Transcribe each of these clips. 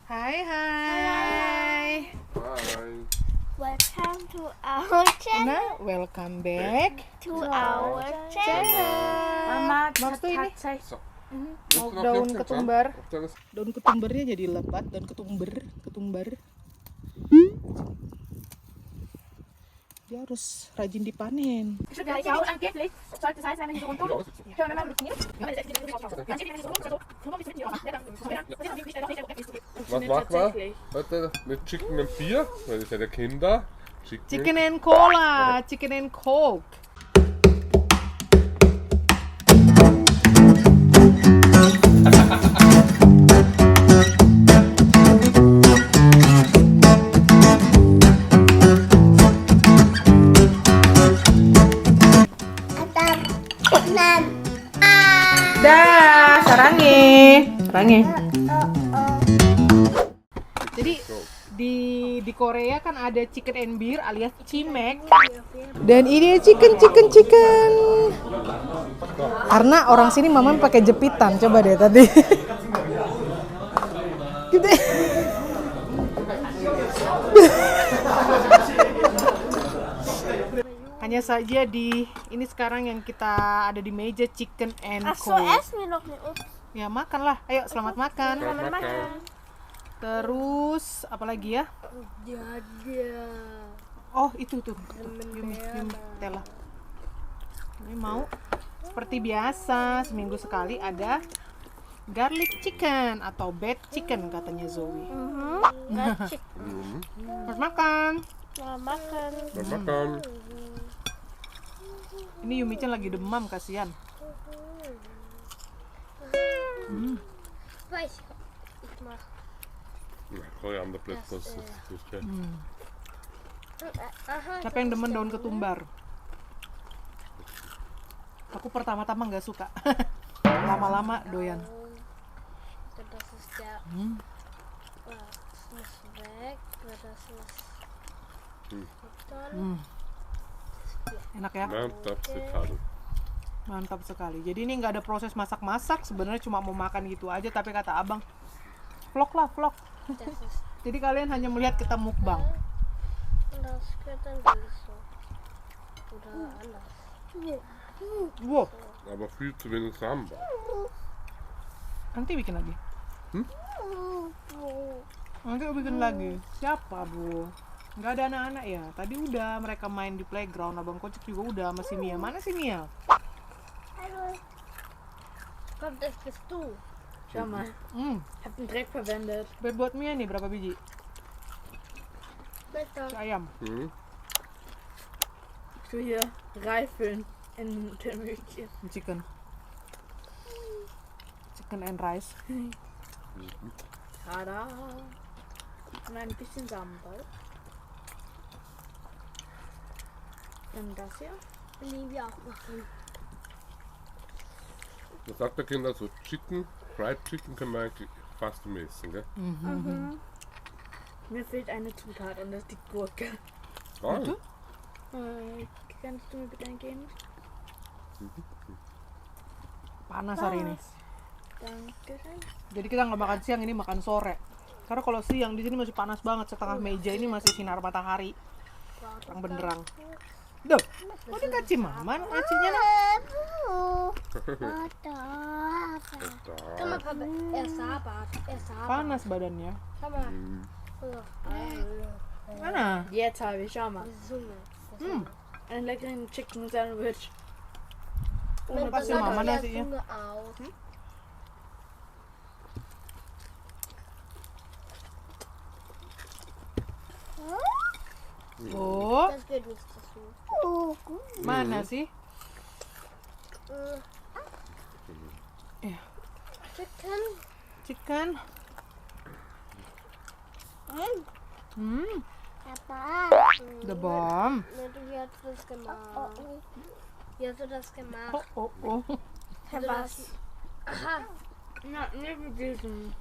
Hai. Hai. Welcome to our channel. Welcome back. To our channel. Mama, Magst du ini? tatsächlich. Mau daun ketumbar. Daun ketumbarnya jadi lebat, daun ketumbar. Dia harus rajin dipanen. Ich würde ja auch angeblich, sollte es heißen, wenn ich so runter. Können wir mal mitnehmen? Was macht man heute mit Chicken and Beer? Weil das ja der Kinder. Chicken and Cola, Chicken and Coke. Dah, sarangi. Jadi di Korea kan ada chicken and beer alias cimek. Dan ini chicken. Karena orang sini mama pakai jepitan. Coba deh tadi. Gitu. Hanya saja ini sekarang yang kita ada di meja chicken and Achso, coke. essen wir noch nicht. Ups. Ya makanlah, ayo selamat makan. Selamat makan. Terus apa lagi ya? Oh itu tuh, Yumi Tela. Ini mau seperti biasa seminggu sekali ada garlic chicken atau bad chicken katanya Zoe. Gacik. Selamat makan. Selamat makan. Selamat makan. Ini Yumi-chan lagi demam kasihan. Weiß ich mach. Ja, Korianderblätter, das ist ja. Aha. Siapa yang demen daun ketumbar? Aku pertama-tama nggak suka. Lama-lama doyan. Das ist der. Das muss weg. Das muss. Dann. Enak ya? Mantap sekali. Mantap sekali. Jadi ini nggak ada proses masak-masak, sebenarnya cuma mau makan gitu aja. Tapi kata abang, vlog. Das ist. Jadi kalian hanya melihat kita mukbang. Und das geht dann wie so. Oder anders. Wow, Aber viel zu wenig Sambal. nanti bikin lagi. Nanti bikin lagi. Siapa bu? Nggak ada anak-anak ya. Tadi udah mereka main di playground. Abang Kocek juga udah sama si Mia. Mana si Mia? Kommt, das bist du. Schau mal, hab den Dreck verwendet. Buat Mia nih berapa biji? Bitte. Si ayam. Ich tue hier Reifeln in den Milch. Chicken and rice. Tada. Und ein bisschen Sambal. Dann das hier. Olivia auch machen. Da sagt der Kinder so Fried Chicken kann man eigentlich fast immer essen, gell? Mir fehlt eine Zutat und das ist die Gurke. Ah, Kannst du mir bitte eingeben? Panas hari ini. Dankeschön. Jadi kita nggak makan siang, ini makan sore. Karena kalau siang di sini masih panas banget, setengah meja ini masih sinar matahari. Terang benderang. Duh, kok dikasih mama nasinya nak? Komm mal, Papa. Er sabert. Panas badannya. Komm mal. Mana? Jetzt habe ich, schau mal. Zunge. Einen leckeren Chicken Sandwich. Mau kasih mama nasinya. Zunge auf. Oh, Das geht nicht so. mana sih? Chicken. Chicken. Papa. The bomb. Wie hast du das gemacht? Wie hast du das gemacht? Oh. Was? Aha. Na, neben diesem.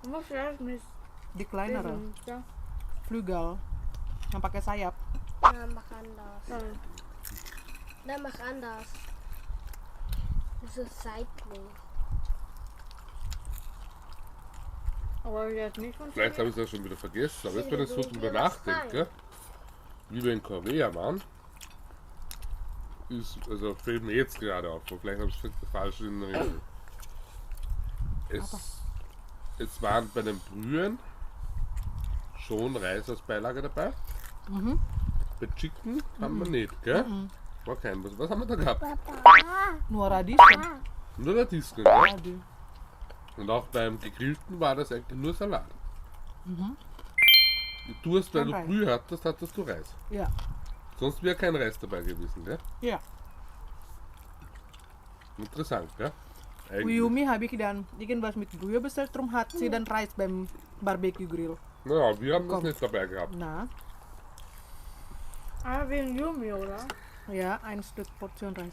Du musst erst mit Decliner, diesem. Ja. Flügel, yang pakai sayap. Na, mach anders. Ja. Na, mach anders. So seitlich. Aber der hat nicht Vielleicht funktioniert. habe ich es ja schon wieder vergessen, aber jetzt, wenn ich so drüber nachdenke, wie wir in Korea waren, fällt mir jetzt gerade auf, aber vielleicht habe ich es falsch in Erinnerung. Es waren bei den Brühen schon Reis als Beilage dabei. Bei Chicken haben wir nicht, gell? War kein was. Was haben wir da gehabt? Nur Radieschen. Nur Radieschen, gell? Radie. Und auch beim Gegrillten war das eigentlich nur Salat. Du hast, weil Und du Reis. Brühe hattest du Reis. Ja. Sonst wäre kein Reis dabei gewesen, gell? Ja. Interessant, gell? Uyumi habe ich dann irgendwas mit Brühe bestellt, darum hat sie dann Reis beim Barbecue Grill. Naja, wir haben das Komm. nicht dabei gehabt. Na, Ah, wegen Yumi, oder? ja, ein Stück Portion Reis.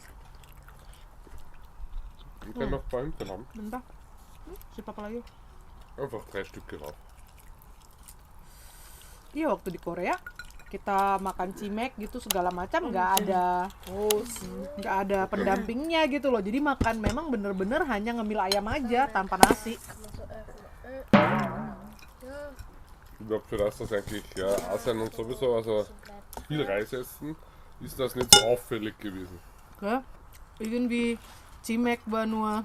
Wir können noch ein paar hinten haben. Bentar. Siapa apa lagi? Einfach 3 Stücke rauf. Iya, waktu di Korea kita makan cimek gitu segala macam nggak ada pendampingnya gitu loh, jadi makan memang bener-bener hanya ngemil ayam aja tanpa nasi. Ich glaube, für das eigentlich ja, Asien und sowieso, also viel Reis essen, ist das nicht so auffällig gewesen. Ja, irgendwie cimek war nur,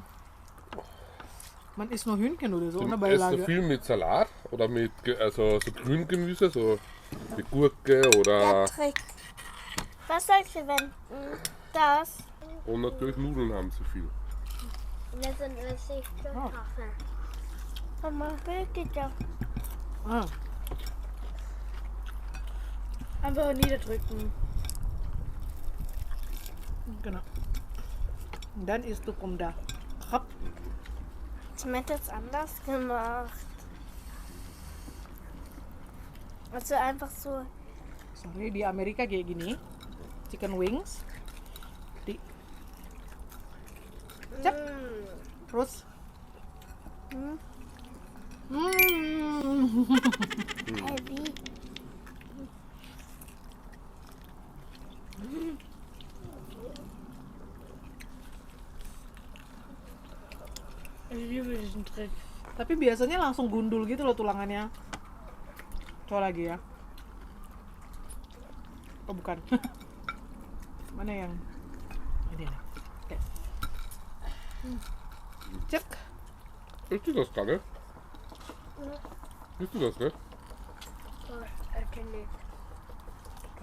man isst nur Hühnchen oder so, ohne Du esst Beilage. du viel mit Salat oder mit also so Grüngemüse, so mit Gurke oder Trick. Was sagst du, wenn das? und natürlich Nudeln haben sie viel. Wir sind richtig Kaffee. Mama, bitte. Ah, Einfach niederdrücken. genau. Dan isst du Kumda. Hopp. Schmeckt jetzt anders gemacht. Also einfach so. Sorry, di Amerika kayak gini. Chicken wings. Di Cep. Terus Heavy. Ich liebe diesen Trick. Tapi biasanya langsung gundul gitu loh tulangannya. Coba lagi ya. Oh bukan. Mana yang ini nih. Oke. Cek. Isst du das gerade? Isst du das nicht? Erkenne ich.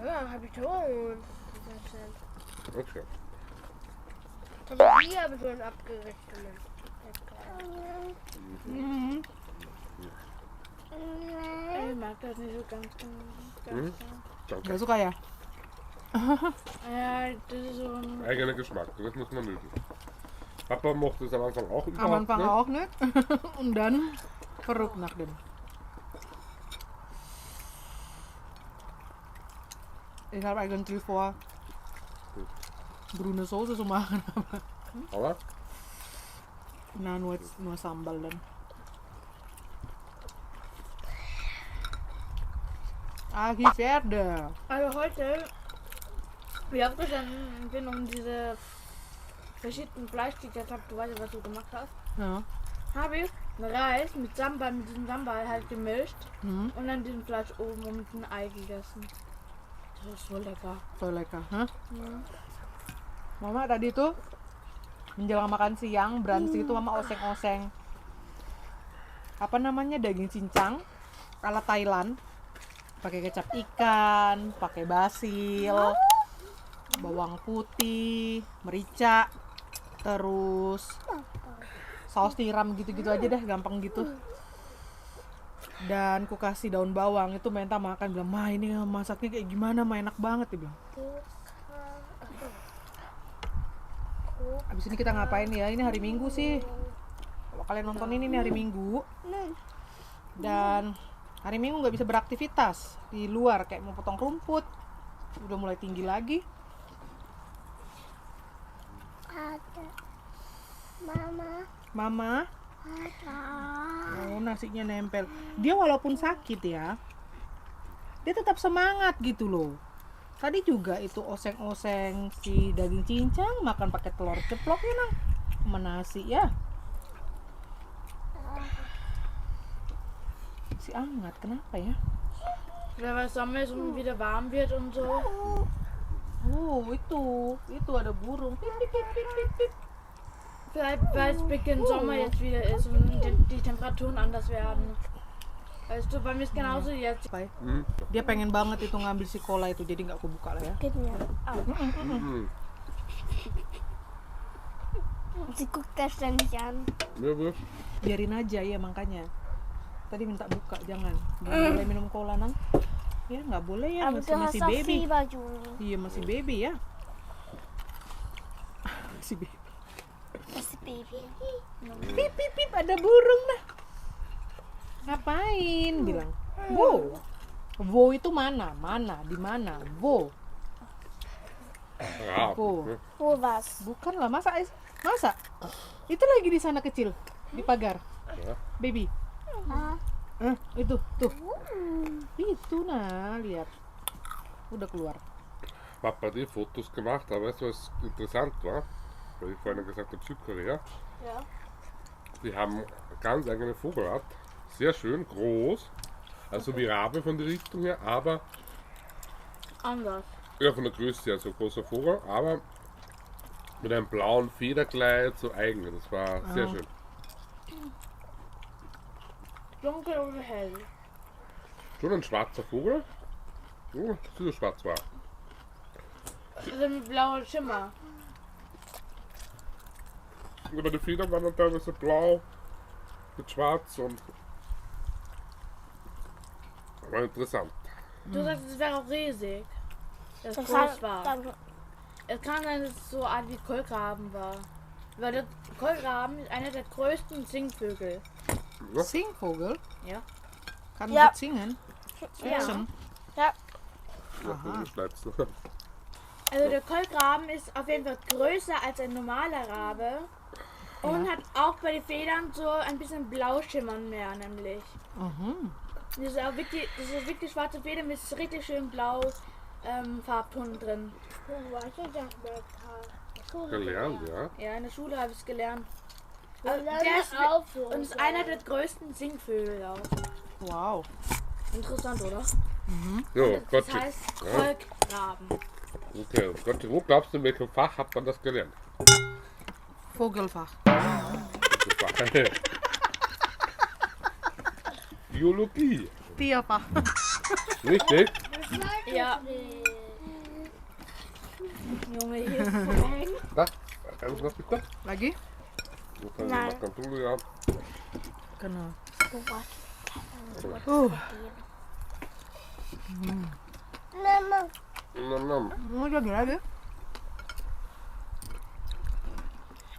Ja, hab ich schon. Okay. Aber die habe ich schon abgerechnet. Mhm. Ich mag das nicht so ganz. Mhm. Danke. Gak suka ya? Ja, das ist so ein. Eigener Geschmack, das muss man mögen. Papa mochte es am Anfang auch Am überhaupt Anfang nicht. auch nicht. Und dann verrückt nach dem. Ich habe eigentlich vor, grüne Soße zu machen, Aber na nur sambal dann. Agi Verde. Also heute, wie aufgestanden bin, um diese verschiedenen Fleisch, die ich jetzt habe, du weißt ja, was du gemacht hast, Ja. habe ich Reis mit Sambal, mit diesem Sambal halt gemischt Mhm. und dann diesen Fleisch oben und mit einem Ei gegessen. Das ist so lecker. So lecker, hah? Mama tadi tuh menjelang makan siang brunch itu mama oseng-oseng apa namanya daging cincang ala Thailand, pakai kecap ikan, pakai basil, bawang putih, merica, terus saus tiram gitu-gitu aja deh, gampang gitu. Dan ku kasih daun bawang, itu Menta makan bilang, "Ma, ini masaknya kayak gimana, Ma, enak banget," dia bilang. Abis ini kita ngapain ya? Ini hari Minggu sih. Kalau kalian nonton ini hari Minggu. Dan hari Minggu nggak bisa beraktivitas di luar, kayak mau potong rumput. Udah mulai tinggi lagi. Ada. Mama. Mama, Ada. oh nasinya nempel. Dia walaupun sakit ya, dia tetap semangat gitu loh. Tadi juga itu oseng-oseng si daging cincang, makan pakai telur ceplok ya nang, sama nasi ya. Masih hangat, kenapa ya? Ja, weil Sommer ist und wieder warm wird und so. Oh, itu ada burung. Pip, pip, pip, pip, pip, pip. Vielleicht, weil es Beginn Sommer jetzt wieder ist und die Temperaturen anders werden. Weißt du, bei mir ist genauso jetzt. Mhm. Dia pengen banget itu ngambil si cola itu, jadi nggak aku buka lah ya. Gib mir. Au. Mhm. Sie guckt das ständig an. Ja, wurscht. Biarin aja ya, makanya. Tadi minta buka, jangan. Nggak boleh minum cola nang. Ya nggak boleh ya, Aber du masih hast auch baby. Fieber, Juni. Iya masih baby ya. Masih baby. Das ist Baby. Pip pip pip, ada burung dah. Ngapain? Bilang. Wo. Wo itu mana? Mana? Di mana? Wo. Ja. Wo. Wo was? Bukan lah, masa? Itu lagi di sana kecil, di pagar. Ja. Baby. Ah. Itu, tuh. Itu nah, lihat. Udah keluar. Papa hat Fotos gemacht, aber weißt du, was interessant war? Weil ich vorhin gesagt habe, Südkorea. Ja. Die haben eine ganz eigene Vogelart. Sehr schön, groß. Also wie Rabe von der Richtung her, aber Anders. ja, von der Größe her so großer Vogel, aber mit einem blauen Federkleid, so eigen. Das war sehr schön. Dunkel oder hell? Schon ein schwarzer Vogel. Oh, so schwarz war. Also mit blauem Schimmer. Aber die Federn waren dann teilweise blau mit schwarz und war interessant. Du sagst, es wäre auch riesig. Das Das groß hat, war. dann, Es kann sein, dass es so eine Art wie Kolkraben war. Weil der Kolkraben ist einer der größten Singvögel. Ja. Singvogel? Ja. Kann Ja. gut singen? Zwitschern? ja, Aha. Also der Kolkraben ist auf jeden Fall größer als ein normaler Rabe. Und hat auch bei den Federn so ein bisschen Blauschimmern mehr, nämlich. Mhm. Das ist wirklich schwarze Feder mit richtig schön blau Farbton drin. wo war ich denn da? Gelernt, ja. Ja, in der Schule habe ich es gelernt. Also Der ist, auf. und ist einer der größten Singvögel auch. Wow. Interessant, oder? So, Das Gott. heißt Ja. Kolkraben. Okay, Gott, wo glaubst du, in welchem Fach hat man das gelernt? Vogelfach. Biologie. Tierfach. Richtig? Ja. Junge, hier ist so eng. Da, kannst du das bitte? Lagi? Okay, Nein. makan dulu ya. Genau. Wo war Mama. Nam. Mau lagi lagi?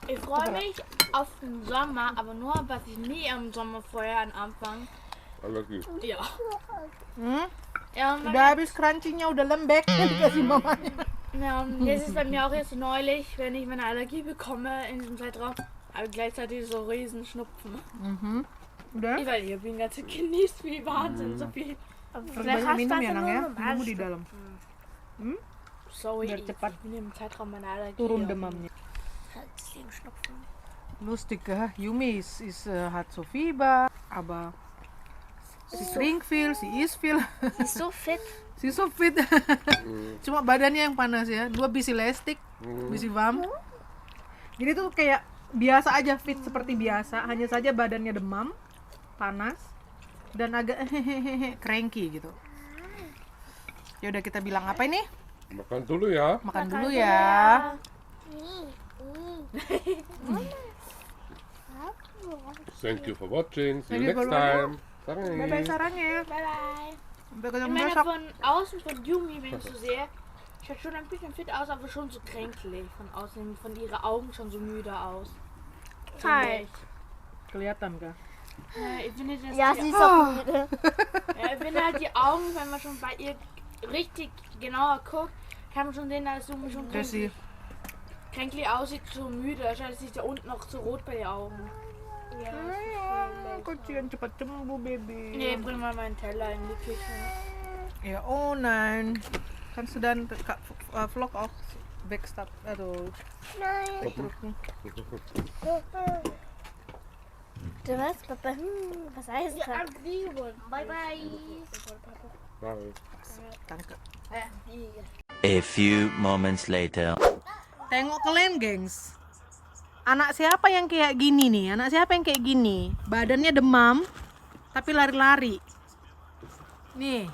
Ich freue mich auf den Sommer, aber nur, was ich nie im Sommer vorher anfange. Allergie. Ja. Hmm? Ja, und Udah habis crunchy-nya, udah lembek. Dikasih mamanya. ja, und jetzt ist bei mir auch jetzt neulich, wenn ich meine Allergie bekomme in diesem Zeitraum, aber gleichzeitig so riesen Schnupfen. Mhm. Udah? Ich weiß, ich habe ihn ganz genießt wie Wahnsinn, so viel. Harus Vielleicht banyak hast minum du ya, Nang ya. nur Minum di dalam. Sorry, Biar ich cepat bin im Zeitraum meiner Allergie. Turun demamnya. Schnupfen. Lustig, Yumi hat so Fieber, aber sie trinkt viel, sie isst viel, Sie ist so fit. sie ist so fit. Cuma badannya yang panas ya, dua bisi lestik, bisi warm. Jadi tuh kayak biasa aja fit seperti biasa, hanya saja badannya demam, panas, dan agak cranky gitu. Ya udah kita bilang apa ini? Makan dulu ya. Makan dulu ya. Thank you for watching. See Thank you you for next time. Bye bye sarangnya. Bye bye. Sampai Ich ketemu meine, besok. von außen von Yumi, wenn ich so sehe, schaut schon ein bisschen fit aus, aber schon so kränklich. Von außen, von ihren Augen schon so müde aus. Hi. Kelihatan kah? Ja, ich finde, dass Ja, die, sie ist auch müde. ja, ich finde halt die Augen, wenn man schon bei ihr richtig genauer guckt, kann man schon sehen, dass Yumi schon Dass sie kränklich aussieht, so müde. Wahrscheinlich ist da unten noch so rot bei den Augen. kecil cepat sembuh baby. Nee, bring mal meinen Teller in die Küche. Ja, oh nein. Kannst du dann Vlog auch wegstop, also Nein. wegdrücken? Was, Papa? Was heißt Ja, das? bye bye. Bye. Tangkap. A few moments later. Tengok kalian, gengs. Anak siapa yang kayak gini nih? Anak siapa yang kayak gini? Badannya demam, tapi lari-lari. Nih.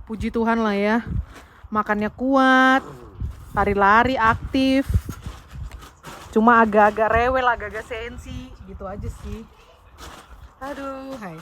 Puji Tuhan lah ya. Makannya kuat, lari-lari aktif. Cuma agak-agak rewel, agak-agak sensi, gitu aja sih. Aduh, hai.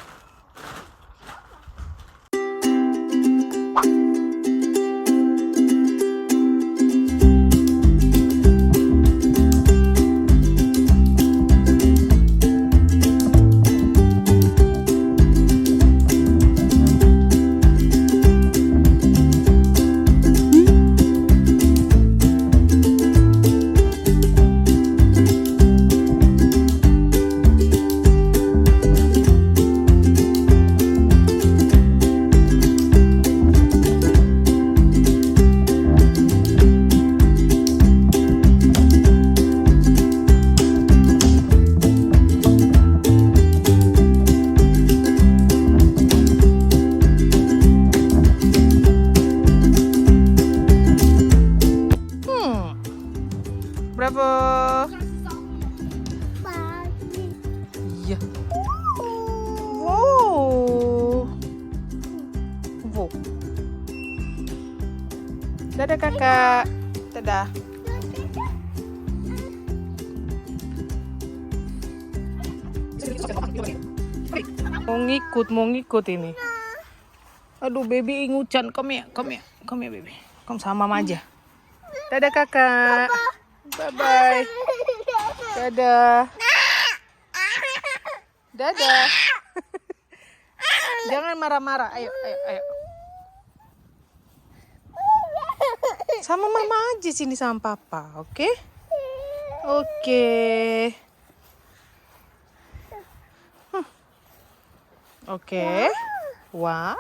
Bravo. Iya. Wow. Wow. Dadah kakak. Dadah. Mau ngikut ini. Aduh, baby ingucan. Come here, baby. Kom sama mama aja. Dadah kakak. Bye bye. Dadah. Dadah. Jangan marah-marah. Ayo. Sama mama aja sini sama papa, oke? Oke. Oke. Wah.